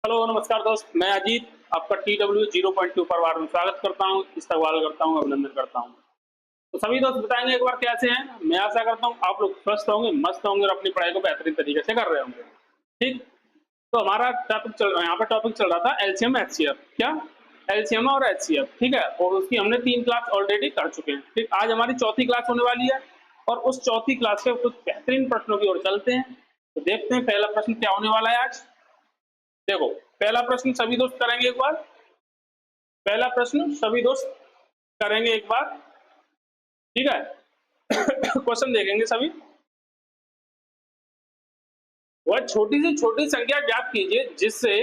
Hello नमस्कार दोस्त, मैं अजीत आपका TW 0.2 पर वार में स्वागत करता हूँ, इस्तकबाल करता हूँ, अभिनंदन करता हूँ। तो सभी दोस्त बताएंगे एक बार कैसे हैं। मैं आशा करता हूँ आप लोग स्वस्थ होंगे, मस्त होंगे और अपनी पढ़ाई को बेहतरीन तरीके से कर रहे होंगे। ठीक, तो हमारा टॉपिक चल यहाँ पे टॉपिक चल रहा था एलसीएम एचसीएफ। क्या एलसीएम और एचसीएफ, ठीक है। और उसकी हमने 3 क्लास ऑलरेडी कर चुके हैं। ठीक, आज हमारी चौथी क्लास होने वाली है और उस चौथी क्लास के कुछ बेहतरीन प्रश्नों की ओर चलते हैं। तो देखते हैं पहला प्रश्न क्या होने वाला है आज। देखो, पहला प्रश्न सभी दोस्त करेंगे एक बार। पहला प्रश्न सभी दोस्त करेंगे एक बार, ठीक है। क्वेश्चन देखेंगे सभी। वह छोटी से छोटी संख्या ज्ञात कीजिए जिससे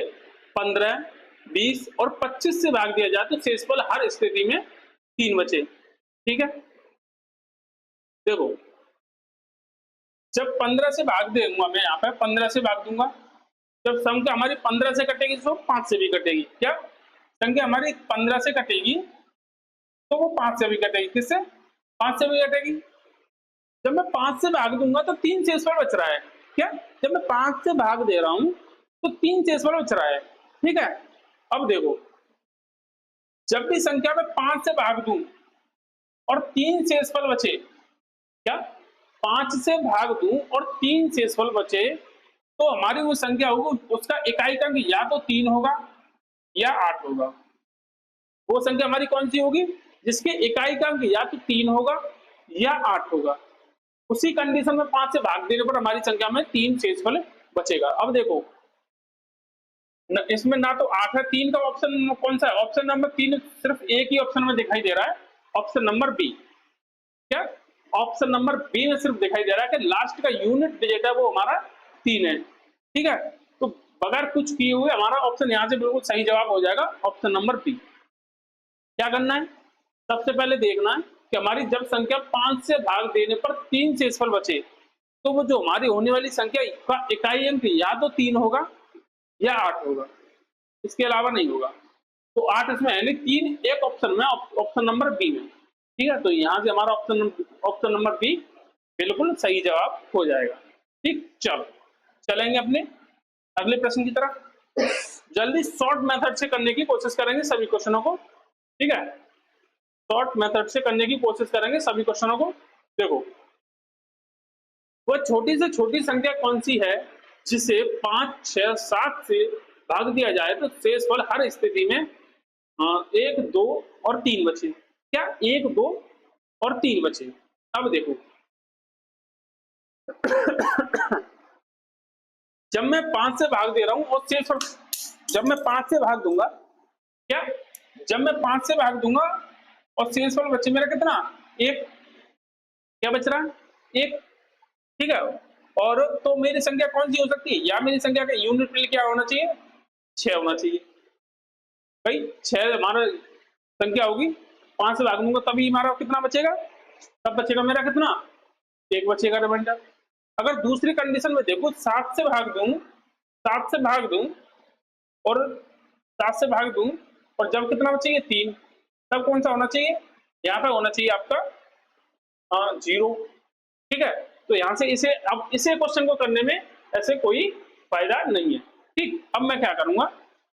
15, 20 और 25 से भाग दिया जाए तो शेषफल हर स्थिति में 3 बचे। ठीक है, देखो, जब 15 से भाग दूंगा, मैं यहाँ पे 15 से भाग दूंगा। जब संख्या हमारी 15 से कटेगी तो 5 से भी कटेगी। क्या संख्या हमारी 15 से कटेगी तो वो 5 से भी कटेगी। किससे? 5 से भी कटेगी। जब मैं 5 से भाग दूंगा तो 3 शेषफल बच रहा है। क्या? जब मैं 5 से भाग दे रहा हूं तो 3 शेषफल बच रहा है। ठीक है, अब देखो, जब भी संख्या में 5 से भाग दूं और 3 शेषफल बचे, क्या 5 से भाग दूं और 3 शेषफल बचे तो हमारी वो संख्या होगी, उसका इकाई अंक या तो 3 होगा या 8 होगा। वो संख्या हमारी कौन सी होगी? जिसके इकाई अंक या तो 3 होगा या 8 होगा। उसी कंडीशन में 5 से भाग देने पर हमारी संख्या में 3 शेषफल बचेगा। अब देखो, इसमें ना तो 8 है, 3 का ऑप्शन कौन सा है? ऑप्शन नंबर 3 सिर्फ एक ही ऑप्शन में दिखाई दे रहा है, ऑप्शन नंबर बी। क्या? ऑप्शन नंबर बी में सिर्फ दिखाई दे रहा है कि लास्ट का यूनिट डिजिट है वो हमारा 3 है। ठीक है, तो बगैर कुछ किए हुए हमारा ऑप्शन यहाँ से बिल्कुल सही जवाब हो जाएगा, ऑप्शन नंबर बी। क्या करना है? सबसे पहले देखना है कि हमारी जब संख्या 5 से भाग देने पर 3 शेषफल बचे तो वो जो हमारी होने वाली संख्या का इकाई अंक या तो 3 होगा या 8 होगा, इसके अलावा नहीं होगा। तो 8 इसमें है नहीं, 3 एक ऑप्शन में, ऑप्शन नंबर बी में। ठीक है, तो यहां से हमारा ऑप्शन नंबर बी बिल्कुल सही जवाब हो जाएगा। ठीक, चलो चलेंगे अपने अगले प्रश्न की तरफ। जल्दी शॉर्ट मेथड से करने की कोशिश करेंगे सभी क्वेश्चनों को। ठीक है, शॉर्ट मेथड से करने की कोशिश करेंगे सभी क्वेश्चनों को। देखो, वह छोटी से छोटी संख्या कौन सी है जिसे 5, 6, 7 से भाग दिया जाए तो शेषफल हर स्थिति में 1, 2 और 3 बचे। क्या 1, 2 और 3 बचे? अब देखो, जब मैं 5 से भाग दे रहा हूं और शेषफल, जब मैं 5 से भाग दूंगा, क्या जब मैं 5 से भाग दूंगा और शेषफल बचे मेरा कितना? 1। क्या बच रहा है? 1। ठीक है, और तो मेरी संख्या कौन सी हो सकती है? या मेरी संख्या का यूनिट प्ले क्या होना चाहिए? 6 होना चाहिए। भाई 6 हमारा संख्या होगी, 5 से भाग दूंगा तभी हमारा कितना बचेगा? तब बचेगा मेरा कितना? 1 बचेगा रिमाइंडर। अगर दूसरी कंडीशन में देखो, 7 से भाग दूं, 7 से भाग दूं और 7 से भाग दूं और जब कितना बचेगा? 3, तब कौन सा होना चाहिए? यहाँ पे होना चाहिए आपका 0। ठीक है, तो यहां से इसे, अब इसे क्वेश्चन को करने में ऐसे कोई फायदा नहीं है। ठीक, अब मैं क्या करूंगा?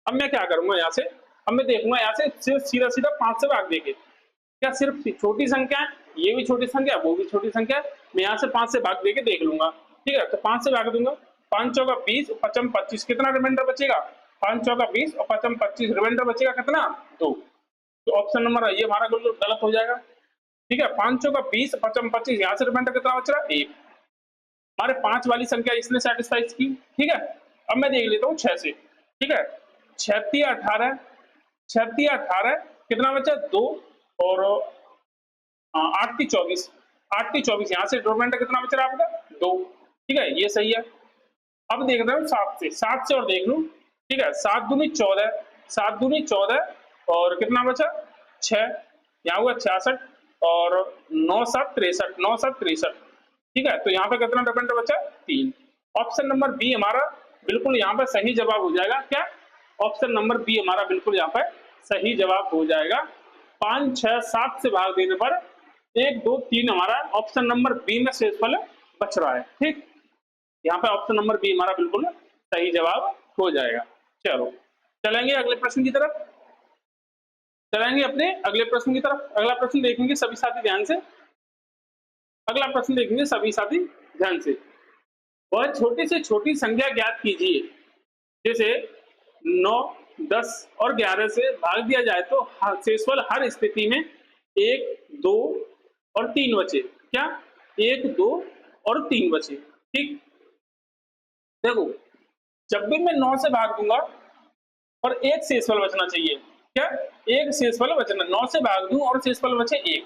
अब मैं क्या करूंगा यहाँ से, अब मैं देखूंगा यहाँ से सिर्फ सीधा सीधा 5 से भाग देके, क्या सिर्फ छोटी संख्या है, ये भी छोटी संख्या वो भी छोटी संख्या है, मैं यहाँ से 5 से भाग देके देख लूंगा। ठीक है, तो 5 से भाग दूंगा, 5 चौका 20 और 5 25, कितना रिमाइंडर बचेगा? 5 चौका 20 और 5 25 रिमाइंडर बचेगा कितना? 2। तो ऑप्शन नंबर ये हमारा बिल्कुल गलत हो जाएगा। ठीक है, 5 चौका 20, 5 25, यहाँ से रिमाइंडर कितना बच रहा है? 1। हमारे 5 वाली संख्या इसने सेटिस्फाई की। ठीक है, अब मैं देख लेता हूँ 6 से। ठीक है, 6 18, 6 18 कितना बचा? 2 और 8 की 24, 8 की 24, यहाँ से रिमाइंडर कितना बच रहा है आपका? 2। ठीक है, ये सही है। अब देख रहे हो 7 से, 7 से और देख लूं। ठीक है, 7 दूनी 14, 7 दूनी 14 और कितना बचा? 6, यहाँ हुआ 66 और 9 7 63, 9 7 63। ठीक है, तो यहाँ पे कितना डिपेंड बचा? 3। ऑप्शन नंबर बी हमारा बिल्कुल यहाँ पे सही जवाब हो जाएगा। क्या? ऑप्शन नंबर बी हमारा बिल्कुल यहाँ पे सही जवाब हो जाएगा। 5, 6, 7 से भाग देने पर 1, 2, 3 हमारा ऑप्शन नंबर बी में शेषफल बच रहा है। ठीक, यहाँ पे ऑप्शन नंबर बी हमारा बिल्कुल सही जवाब हो जाएगा। चलो चलेंगे अगले प्रश्न की तरफ, चलेंगे अपने अगले प्रश्न की तरफ। अगला प्रश्न देखेंगे सभी साथी ध्यान से, अगला प्रश्न देखेंगे सभी साथी ध्यान से। वह छोटी से छोटी संख्या ज्ञात कीजिए, जैसे 9, 10 और 11 से भाग दिया जाए तो शेषफल हर स्थिति में 1, 2 और 3 बचे। क्या? 1, 2 और 3 बचे। ठीक, देखो जब भी मैं 9 से भाग दूंगा और एक शेषफल बचना चाहिए। क्या? एक शेषफल बचना, 9 से भाग दूं और शेषफल बचे 1।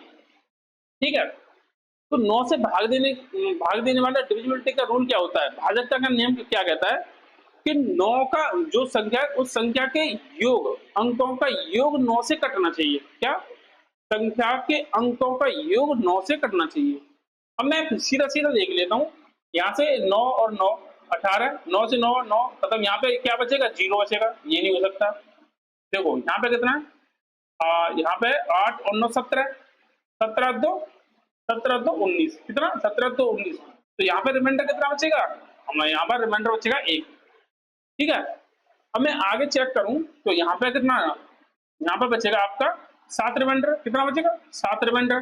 ठीक है, तो 9 से भाग देने वाला डिविजिबिलिटी का रूल क्या होता है? भाजकता का नियम क्या कहता है कि 9 का जो संख्या है उस संख्या के योग, अंकों का योग 9 से कटना चाहिए। क्या? संख्या के अंकों का योग 9 से कटना चाहिए। अब मैं सीधा सीधा देख लेता हूँ, यहाँ से 9 और 9 18, 9 से 9 9 मतलब यहाँ पे क्या बचेगा? 0 बचेगा, ये नहीं हो सकता। देखो यहाँ पे कितना है, यहाँ पे 8 और 9 17, 17 2 17 2 19, कितना? 17 2 19। तो यहाँ पे रिमाइंडर कितना बचेगा? हमें यहाँ पर रिमाइंडर बचेगा 1। ठीक है, अब मैं आगे चेक करूं तो यहाँ पे कितना, यहाँ पे बचेगा आपका 7 रिमाइंडर। कितना बचेगा? 7 रिमाइंडर।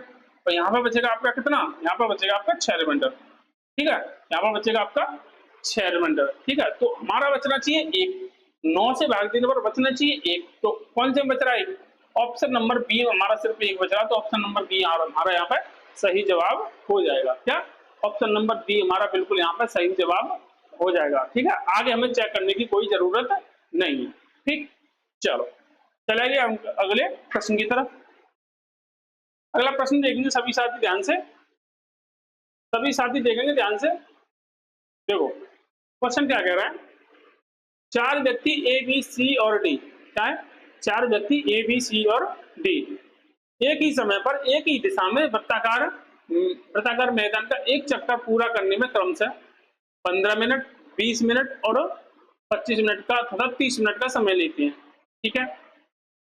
और यहाँ पे बचेगा आपका कितना? यहाँ पे बचेगा आपका 6 रिमाइंडर। ठीक है, यहाँ पे बचेगा आपका 6 रिमाइंडर। ठीक है, तो हमारा बचना चाहिए 1, 9 से भाग देने पर बचना चाहिए 1। तो कौन से बच रहा है? ऑप्शन नंबर बी हमारा सिर्फ 1 बच रहा, तो ऑप्शन नंबर बी हमारा यहाँ पे सही जवाब हो जाएगा। क्या? ऑप्शन नंबर बी हमारा बिल्कुल यहाँ पे सही जवाब हो जाएगा। ठीक है, आगे हमें चेक करने की कोई जरूरत नहीं है। ठीक, चलो चलेंगे हम अगले प्रश्न की तरफ। अगला प्रश्न देखेंगे सभी साथी ध्यान से, सभी साथी देखेंगे ध्यान से। देखो क्वेश्चन क्या कह रहा है, 4 व्यक्ति ए बी सी और डी, क्या है? 4 व्यक्ति ए बी सी और डी एक ही समय पर एक ही दिशा में वृत्ताकार मैदान का एक चक्कर पूरा करने में क्रमशः 15 मिनट, 20 मिनट और 25 मिनट का तथा 30 मिनट का समय लेते हैं। ठीक है,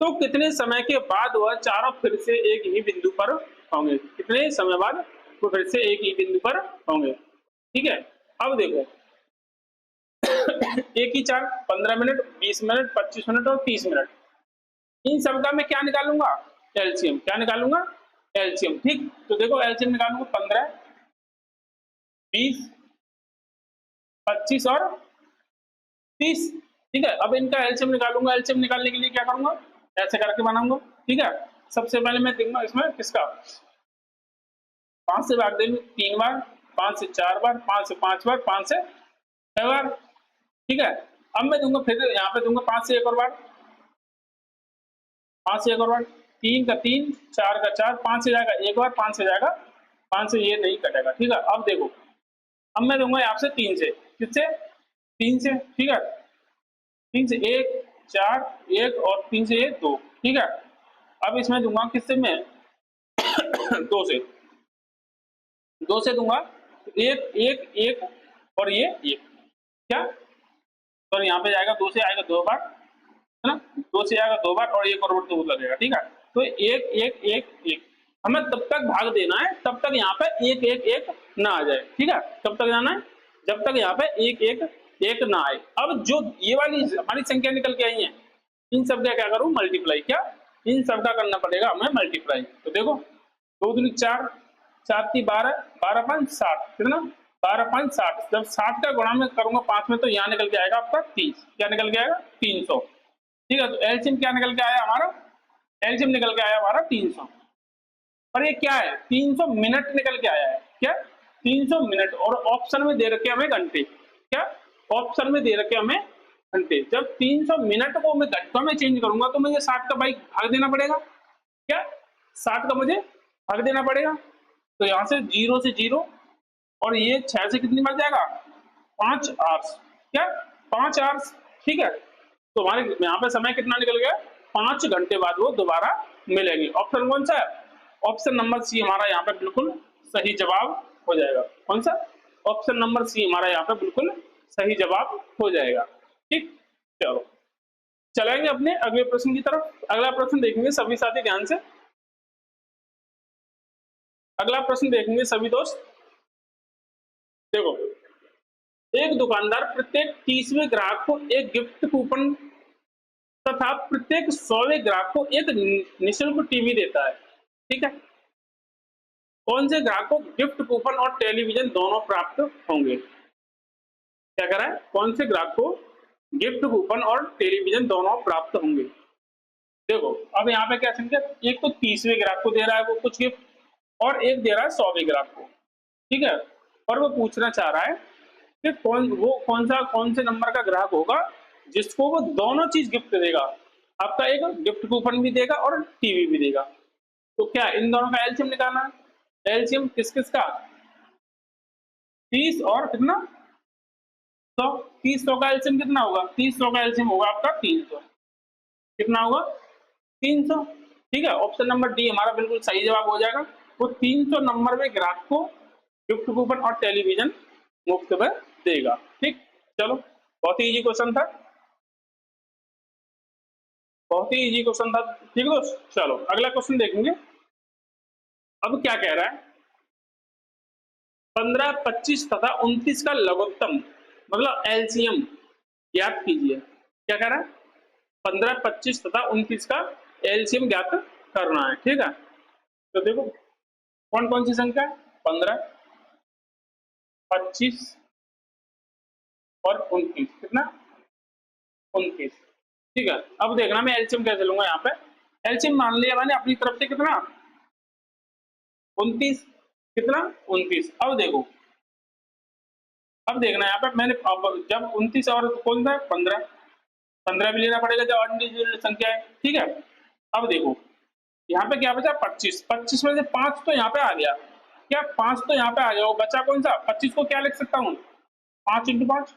तो कितने समय के बाद वह चारों फिर से एक ही बिंदु पर होंगे? कितने समय बाद वो फिर से एक ही बिंदु पर होंगे? ठीक है, अब देखो एक ही चार, 15 मिनट, 20 मिनट, 25 मिनट और 30 मिनट, इन सब का मैं क्या निकालूंगा? एलसीएम। क्या निकालूंगा? एलसीएम। ठीक, तो देखो एलसीएम निकालूंगा 15, 20, 25 और 30। ठीक है, अब इनका एलसीएम निकालूंगा। एलसीएम निकालने के लिए क्या करूंगा? ऐसे करके बनाऊंगा। ठीक है, सबसे पहले मैं देखूंगा इसमें किसका, 5 से भाग देंगे 3 बार, 5 से 4 बार, 5 से 5 बार, 5 से 6 बार। ठीक है, अब मैं दूंगा फिर यहाँ पे दूंगा 5 से एक और बार, 5 से एक और बार, 3 का 3, 4 का 4, 5 से जाएगा एक बार, 5 से जाएगा, 5 से ये नहीं कटेगा। ठीक है, अब देखो अब मैं दूंगा यहाँ से 3 से, किससे? 3 से। ठीक है, 3 से 1 4 1 और 3 से 1 2। ठीक है, अब इसमें दूंगा किससे मैं 2 से, 2 से दूंगा 1 1 1 और ये 1। क्या? तो यहाँ पे जाएगा 2 से आएगा 2 बार, है ना? 2 से आएगा 2 बार और 1 और 2 लगेगा। ठीक है, तो 1 1 1 1 हमें तब तक भाग देना है तब तक यहाँ पे 1 1 1 ना आ जाए। ठीक है, कब तक जाना है? जब तक यहाँ पे 1 1 1 ना आए। अब जो ये वाली हमारी संख्या निकल के आई है, इन सब का क्या करूं? मल्टीप्लाई। क्या? इन सब का करना पड़ेगा हमें मल्टीप्लाई। तो देखो 2 दूनी 4, 4 की 12, 12 5 60, कितना? 12 5 60। जब 60 का गुणा में करूंगा 5 में तो यहाँ निकल के आएगा आपका 30। क्या निकल के आएगा? 300। ठीक है, तो एलसीएम क्या निकल के आया हमारा? एलसीएम निकल के आया हमारा 300। और ये क्या है? 300 मिनट निकल के आया है। क्या? 300 मिनट। और ऑप्शन में दे रखे हमें घंटे। क्या? ऑप्शन में दे रखे हमें घंटे। जब 300 मिनट को मैं घंटों में चेंज करूंगा तो मुझे 60 का भाग देना पड़ेगा। क्या? 60 का मुझे भाग देना पड़ेगा। तो यहाँ से 0 से 0 और ये 6 से कितनी बार जाएगा? 5 आवर्स। क्या? 5 आवर्स। ठीक है, तो हमारे यहाँ पे समय कितना निकल गया? 5 घंटे बाद वो दोबारा मिलेंगे। ऑप्शन कौन सा है? ऑप्शन नंबर सी हमारा यहाँ पे बिल्कुल सही जवाब हो जाएगा। कौन सा? ऑप्शन नंबर सी हमारा यहाँ पे बिल्कुल सही जवाब हो जाएगा। ठीक, चलो चलेंगे अपने अगले प्रश्न की तरफ। अगला प्रश्न देखेंगे सभी साथी ध्यान से। अगला प्रश्न देखेंगे सभी दोस्त। देखो, एक दुकानदार प्रत्येक 30वें ग्राहक को एक गिफ्ट कूपन तथा प्रत्येक 100वें ग्राहक को एक निःशुल्क टीवी देता है। ठीक है, कौन से ग्राहक को गिफ्ट कूपन और टेलीविजन दोनों प्राप्त होंगे? क्या कह रहा है, कौन से ग्राहक को गिफ्ट कूपन और टेलीविजन दोनों प्राप्त होंगे? देखो अब यहाँ पे क्या समझे, एक तो 30वें ग्राहक को दे रहा है वो कुछ गिफ्ट, और एक दे रहा है 100वें ग्राहक को। ठीक है, और वो पूछना चाह रहा है कि कौन से नंबर का ग्राहक होगा जिसको वो दोनों चीज गिफ्ट देगा, आपका एक गिफ्ट कूपन भी देगा और टीवी भी देगा। तो क्या इन दोनों का एलसीएम निकालना है। एलसीएम किस किस का, 30 और कितना 100। 30 100 का एलसीएम कितना होगा, 30 100 का एलसीएम होगा आपका 300। कितना होगा 300। ठीक है, ऑप्शन नंबर डी हमारा बिल्कुल सही जवाब हो जाएगा। वो 300 नंबर में ग्राहक को गिफ्ट कूपन और टेलीविजन मुफ्त में देगा। ठीक, चलो बहुत ही इजी क्वेश्चन था, बहुत ही इजी क्वेश्चन था। ठीक है दोस्त, चलो अगला क्वेश्चन देखेंगे। अब क्या कह रहा है, 15, 25 तथा 29 का लघुत्तम मतलब एलसीएम ज्ञात कीजिए। क्या कह रहा है, 15, 25 तथा 29 का एलसीएम ज्ञात करना है। ठीक है, तो देखो कौन कौन सी संख्या है, 15, 25 और 29, कितना 29। ठीक है, अब देखना मैं एलसीएम कैसे लूंगा। यहाँ पे एलसीएम मान लिया मैंने अपनी तरफ से कितना 29, कितना 29। अब देखो, अब देखना यहाँ पे मैंने अब जब 29 और कौन सा 15, 15 भी लेना पड़ेगा जब इंडिविजुअल संख्या है। ठीक है, अब देखो यहाँ पे क्या बचा 25, 25 में से 5 तो यहाँ पे आ गया, क्या 5 तो यहाँ पे आ गया, वो बचा कौन सा 25 को क्या लिख सकता हूँ 5 × 5।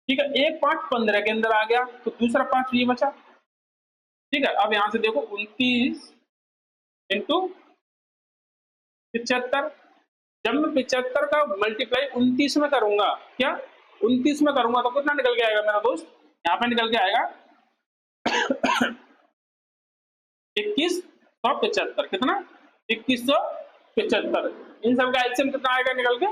ठीक है, एक 5 15 के अंदर आ गया तो दूसरा 5 ये बचा। ठीक है, अब यहाँ से देखो 29 × 75, जब मैं 75 का मल्टीप्लाई 29 में करूंगा, क्या 29 में करूंगा तो कितना निकल के आएगा मेरा दोस्त, यहाँ पे निकल के आएगा 2175। कितना 2175। इन सब का एलसीएम कितना आएगा निकल के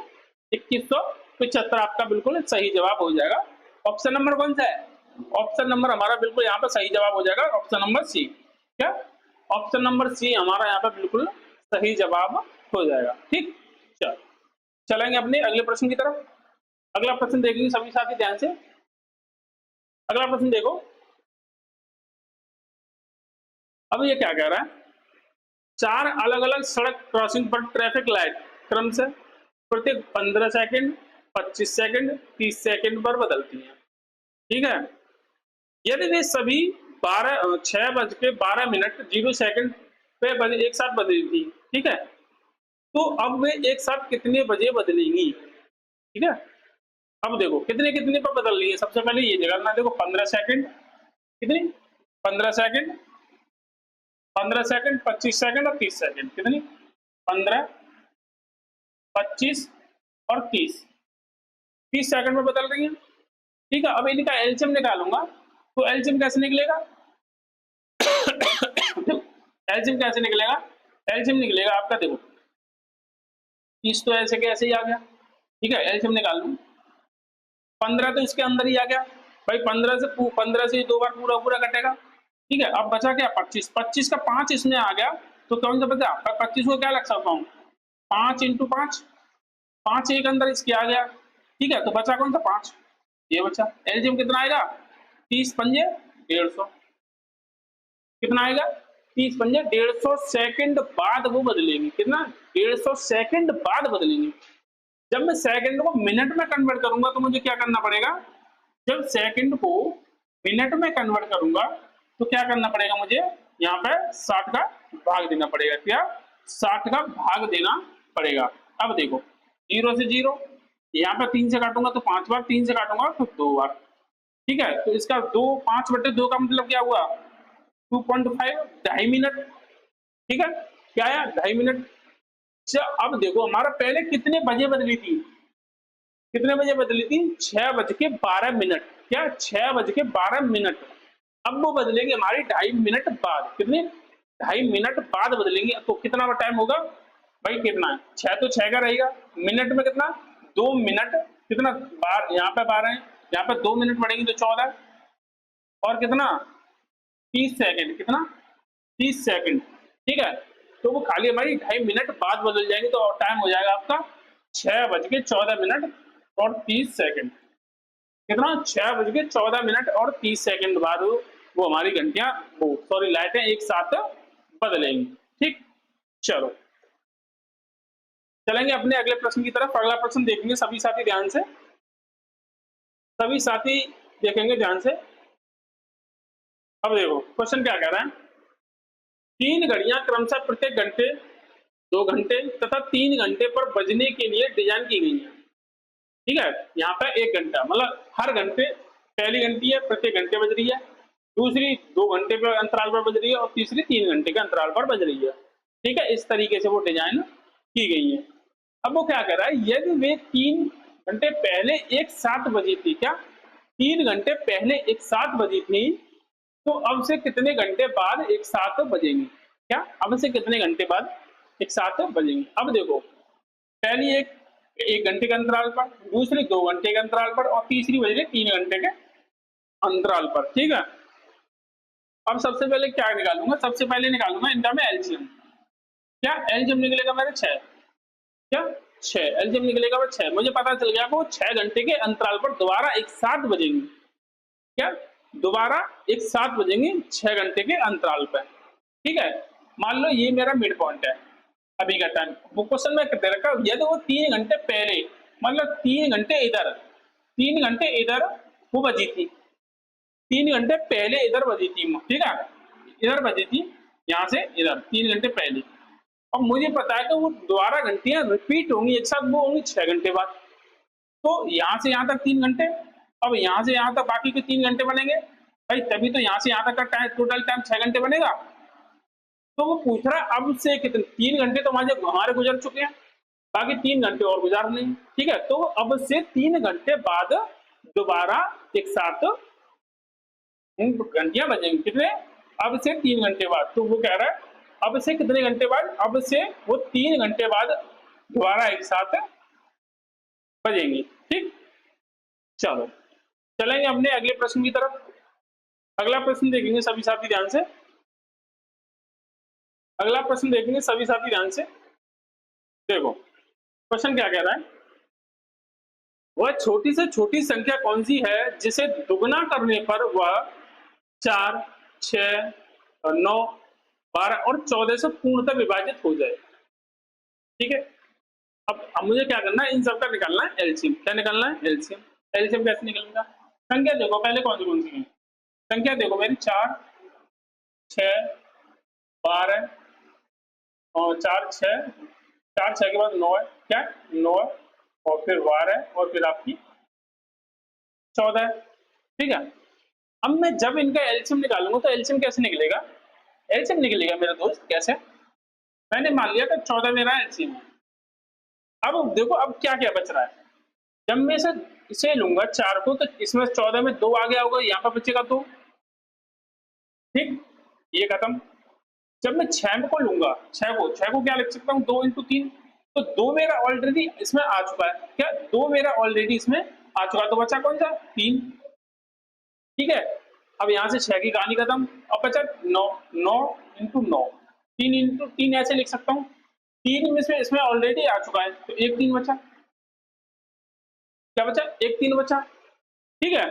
2175। आपका बिल्कुल सही जवाब हो जाएगा। ऑप्शन नंबर कौन सा है, ऑप्शन नंबर हमारा बिल्कुल यहाँ पे सही जवाब हो जाएगा, ऑप्शन नंबर सी। क्या ऑप्शन नंबर सी हमारा यहाँ पे बिल्कुल सही जवाब हो जाएगा। ठीक, चल चलेंगे अपने अगले प्रश्न की तरफ। अगला प्रश्न देखेंगे सभी साथी ध्यान से। अगला प्रश्न देखो, अब ये क्या कह रहा है, 4 अलग अलग सड़क क्रॉसिंग पर ट्रैफिक लाइट क्रम से प्रत्येक 15 सेकंड, 25 सेकंड, 30 सेकंड पर बदलती हैं। ठीक है, यदि वे सभी 6:12 पे एक साथ बदली थी, ठीक है, तो अब वे एक साथ कितने बजे बदलेंगी। ठीक है, अब देखो कितने कितने पर बदल रही है। सबसे पहले ये निकालना, देखो 15 सेकंड, कितनी 15 सेकंड, 15 सेकंड, 25 सेकंड और 30 सेकंड, कितनी 15, 25 और 30 सेकंड में बदल रही है। ठीक है, अब इनका एलसीएम निकालूंगा, तो एलसीएम कैसे निकलेगा एलसीएम कैसे निकलेगा, एलसीएम निकलेगा आपका, देखो 30 तो ऐसे के ऐसे ही आ गया। ठीक है, एलसीएम निकाल लूं, 15 तो इसके अंदर ही आ गया भाई, 15 से 2 बार पूरा पूरा कटेगा। ठीक है, अब बचा क्या 25, 25 का 5 इसमें आ गया, तो कौन सा बचा 25 को क्या लग सकता हूँ 5 × 5, 5 एक अंदर इसके आ गया। ठीक है, तो बचा कौन सा 5, ये बचा। एलसीएम कितना आएगा 30 पंजे 150, कितना आएगा 30 पंजे 150 सेकंड बाद वो बदलेंगे, कितना 150 सेकंड बाद बदलेंगे। जब मैं सेकंड को मिनट में कन्वर्ट करूंगा तो मुझे क्या करना पड़ेगा, जब सेकंड को मिनट में कन्वर्ट करूंगा तो क्या करना पड़ेगा मुझे, यहाँ पे 60 का भाग देना पड़ेगा। क्या 60 का भाग देना पड़ेगा। अब देखो 0 से 0, यहाँ पे 3 से काटूंगा तो 5 बार, 3 से काटूंगा तो 2 बार। ठीक है, तो इसका 5/2 का मतलब क्या हुआ 2.5, 2.5 मिनट। ठीक है, क्या आया 2.5 मिनट। अब देखो हमारा पहले कितने बजे बदली थी, कितने बजे बदली थी 6:12। क्या 6:12। अब वो बदलेंगे हमारी 2.5 मिनट बाद, कितने 2.5 मिनट बाद बदलेंगे। तो कितना टाइम होगा भाई, कितना है 6 तो 6 का रहेगा, मिनट में कितना 2 मिनट, कितना बार यहाँ पे 12 है, यहाँ पे 2 मिनट बढ़ेंगे तो 14, और कितना 30 सेकंड, कितना 30 सेकंड, ठीक है। तो वो खाली हमारी 2.5 मिनट बाद बदल जाएंगे, तो टाइम हो जाएगा आपका 6:14 और 30 सेकंड, कितना 6:14 और 30 सेकंड बाद वो हमारी घंटियां, वो सॉरी लाइटें एक साथ बदलेंगी, ठीक। चलो चलेंगे अपने अगले प्रश्न की तरफ। अगला प्रश्न देखेंगे सभी साथी ध्यान से, सभी साथी देखेंगे ध्यान से। अब देखो क्वेश्चन क्या कह रहा है, 3 घड़ियां क्रमशः प्रत्येक घंटे, 2 घंटे तथा 3 घंटे पर बजने के लिए डिजाइन की गई है, ठीक है। यहाँ पे 1 घंटा मतलब हर घंटे, पहली घंटी है प्रत्येक घंटे बज रही है, दूसरी 2 घंटे पर अंतराल पर बज रही है और तीसरी 3 घंटे के अंतराल पर बज रही है, ठीक है। इस तरीके से वो डिजाइन की गई है। अब वो क्या कर रहा है, यदि वे 3 घंटे पहले एक साथ बजी थी, क्या 3 घंटे पहले एक साथ बजी थी, तो अब से कितने घंटे बाद एक साथ बजेंगी, क्या अब से कितने घंटे बाद एक साथ बजेंगी। अब देखो पहली एक घंटे के अंतराल पर, दूसरी 2 घंटे के अंतराल पर और तीसरी बज रही 3 घंटे के अंतराल पर, ठीक है। अब सबसे पहले क्या निकालूंगा, सबसे पहले निकालूंगा इनका मैं एलसीएम, क्या एलसीएम निकलेगा मेरे 6, क्या 6 एलसीएम निकलेगा वो 6। मुझे पता चल गया कि वो 6 घंटे के अंतराल पर दोबारा एक साथ बजेंगी, क्या दोबारा एक साथ बजेंगी 6 घंटे के अंतराल पर, ठीक है। मान लो ये मेरा मिड पॉइंट है अभी का टाइम, वो क्वेश्चन में दे रखा है यदि वो 3 घंटे पहले, मतलब 3 घंटे इधर, 3 घंटे इधर वो बजी थी, 3 घंटे पहले इधर बजी थी, ठीक है, इधर बजी थी, यहाँ से इधर 3 घंटे पहले। अब मुझे पता है कि वो दोबारा घंटियां रिपीट होंगी एक साथ, वो होंगी 6 घंटे बाद। तो यहाँ से यहाँ तक 3 घंटे, अब यहाँ से यहाँ तक बाकी के 3 घंटे बनेंगे भाई, तभी तो यहाँ से यहाँ तक का टाइम, टोटल टाइम 6 घंटे बनेगा। तो वो पूछ रहा है अब से कितने, 3 घंटे तो हमारे गुजर चुके हैं, बाकी 3 घंटे और गुजारने हैं, ठीक है। तो अब से 3 घंटे बाद दोबारा एक साथ घंटियां बजेंगी, कितने, अब से 3 घंटे बाद। तो वो कह रहा है अब से कितने घंटे बाद, अब से वो 3 घंटे बाद दोबारा एक साथ बजेंगी, ठीक। चलो चलेंगे अपने अगले प्रश्न की तरफ। अगला प्रश्न देखेंगे सभी साथी ध्यान से, अगला प्रश्न देखेंगे सभी साथी ध्यान से। देखो क्वेश्चन क्या कह रहा है, वह छोटी से छोटी संख्या कौन सी है जिसे दुगना करने पर वह 4, 6, 9, 12 और 14 से पूर्णतः विभाजित हो जाए, ठीक है। अब मुझे क्या करना है, इन सबका निकालना है एलसीएम। क्या निकालना है, एलसीएम। एलसीएम कैसे निकलेगा, संख्या देखो पहले कौन सी है, संख्या देखो मेरी 4, 6, 12 और 4, 6, 4, 6 के बाद 9 है, क्या 9 है, और फिर 12 है और फिर आपकी 14 है, ठीक है। अब मैं जब इनका एलसीएम निकालूंगा तो एलसीएम कैसे निकलेगा, एलसीएम निकलेगा मेरे दोस्त कैसे, मैंने मान लिया कि 14 मेरा एलसीएम है। अब देखो अब क्या क्या बच रहा है, जब मैं इसे लूंगा 4 को तो इसमें 14 में 2 आ गया होगा, यहाँ पर बचेगा 2, ठीक, ये खत्म। जब मैं 6 को लूंगा, 6 को क्या लिख सकता हूँ, 2 × 3, तो 2 मेरा ऑलरेडी इसमें आ चुका है, क्या 2 मेरा ऑलरेडी इसमें आ चुका है, तो बचा कौन सा 3, ठीक है। अब यहाँ से 6 की कहानी खत्म, अब बचा 9, 9 × 9, 3 × 3 ऐसे लिख सकता हूँ, 3 में से इसमें ऑलरेडी आ चुका है, तो 1 3 बचा, क्या बचा 1 3 बचा, ठीक है।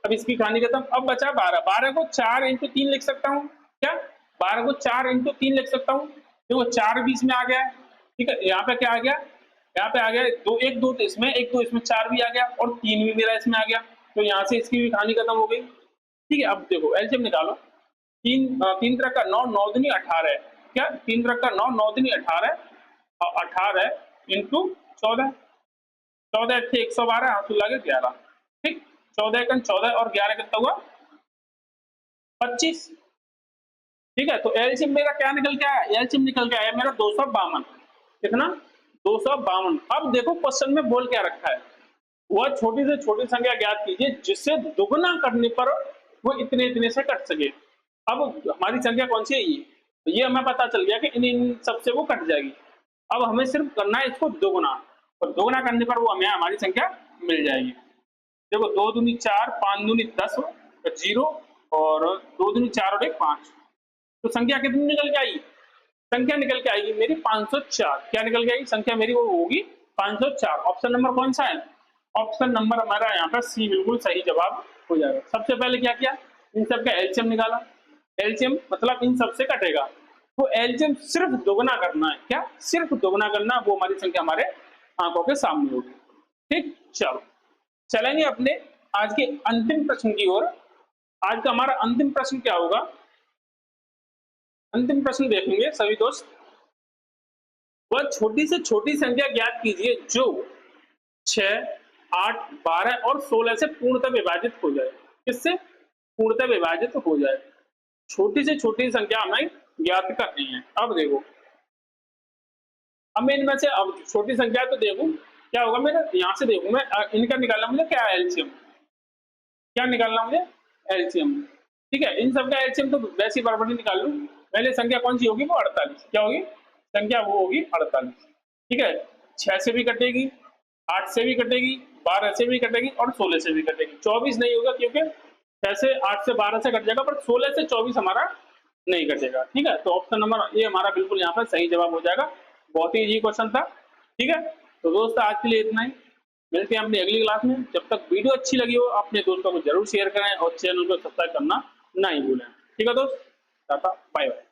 अब इसकी कहानी खत्म, अब बचा 12, 12 को 4 × 3 लिख सकता हूँ, क्या 12 को 4 × 3 लिख सकता हूँ, देखो 4 भी इसमें आ गया है, ठीक है। यहाँ पे क्या आ गया, यहाँ पे आ गया 2, 1 2 इसमें, 1 2 इसमें, 4 भी आ गया और 3 भी मेरा इसमें आ गया, तो यहाँ से इसकी भी कहानी खत्म हो गई, ठीक है। अब देखो एलसीएम निकालो, 3 तरह का 9, 9 दूनी 18 है, क्या 3 तरह का 9, 9 दूनी 18 और 18 × 14, 14 × 112, हाथ लगे 11, ठीक, 14 × 14 और 11 कितना हुआ 25, ठीक है। तो एलसीएम मेरा क्या निकल के आया, एलसीएम निकल के आया मेरा 252, कितना 252। अब देखो क्वेश्चन में बोल क्या रखा है, वह छोटी से छोटी संख्या ज्ञात कीजिए जिससे दुगना करने पर वो इतने इतने से कट सके। अब हमारी संख्या कौन सी है, ये हमें पता चल गया कि इन सबसे वो कट जाएगी। अब हमें सिर्फ करना है इसको दोगुना, और दोगुना करने पर वो हमें हमारी संख्या मिल जाएगी। देखो 2 दूनी 4, 5 दूनी 10, 0, और 2 दूनी 4 और 1 5। तो संख्या कितनी निकल के आई? संख्या निकल के आएगी मेरी 504। क्या निकल के आएगी? संख्या मेरी वो होगी 504। ऑप्शन नंबर कौन सा है? ऑप्शन नंबर हमारा यहाँ पर सी बिल्कुल सही जवाब हो जाएगा। सबसे पहले क्या किया? इन सब का एलसीएम निकाला। एलसीएम मतलब इन सबसे कटेगा, तो एलसीएम सिर्फ दोगुना करना है। क्या? सिर्फ दोगुना करना, वो हमारी संख्या हमारे आंखों के सामने होगी। ठीक, चलो चलेंगे अपने आज के अंतिम प्रश्न की ओर। आज का हमारा अंतिम प्रश्न क्या होगा? अंतिम प्रश्न देखेंगे सभी दोस्त। वह छोटी से छोटी संख्या ज्ञात कीजिए जो 6, 8, 12 और 16 से पूर्णतः विभाजित हो जाए। किससे पूर्णतः विभाजित हो जाए? छोटी से छोटी संख्या हमें ज्ञात करनी है। अब देखो, अब मैं इनमें से अब छोटी संख्या तो देखूं क्या होगा, मेरे यहाँ से देखूं मैं इनका निकालना मुझे क्या एलसीएम, क्या निकालना मुझे? एलसीएम। ठीक है, इन सब का एलसीएम तो वैसी बराबरी निकाल लूं। पहले संख्या कौन सी होगी? वो 48। क्या होगी संख्या? वो होगी 48। ठीक है, 6 से भी कटेगी, 8 से भी कटेगी, 12 से भी कटेगी और 16 से भी कटेगी। 24 नहीं होगा क्योंकि 6 से 8 से 12 से कट जाएगा, पर 16 से 24 हमारा नहीं कटेगा। ठीक है, तो ऑप्शन नंबर ए हमारा बिल्कुल यहाँ पर सही जवाब हो जाएगा। बहुत ही इजी क्वेश्चन था। ठीक है, तो दोस्तों आज के लिए इतना ही। मिलते हैं अपनी अगली क्लास में। जब तक वीडियो अच्छी लगी हो अपने दोस्तों को जरूर शेयर करें और चैनल को सब्सक्राइब करना नहीं भूलें। ठीक है दोस्त, टाटा बाय बाय।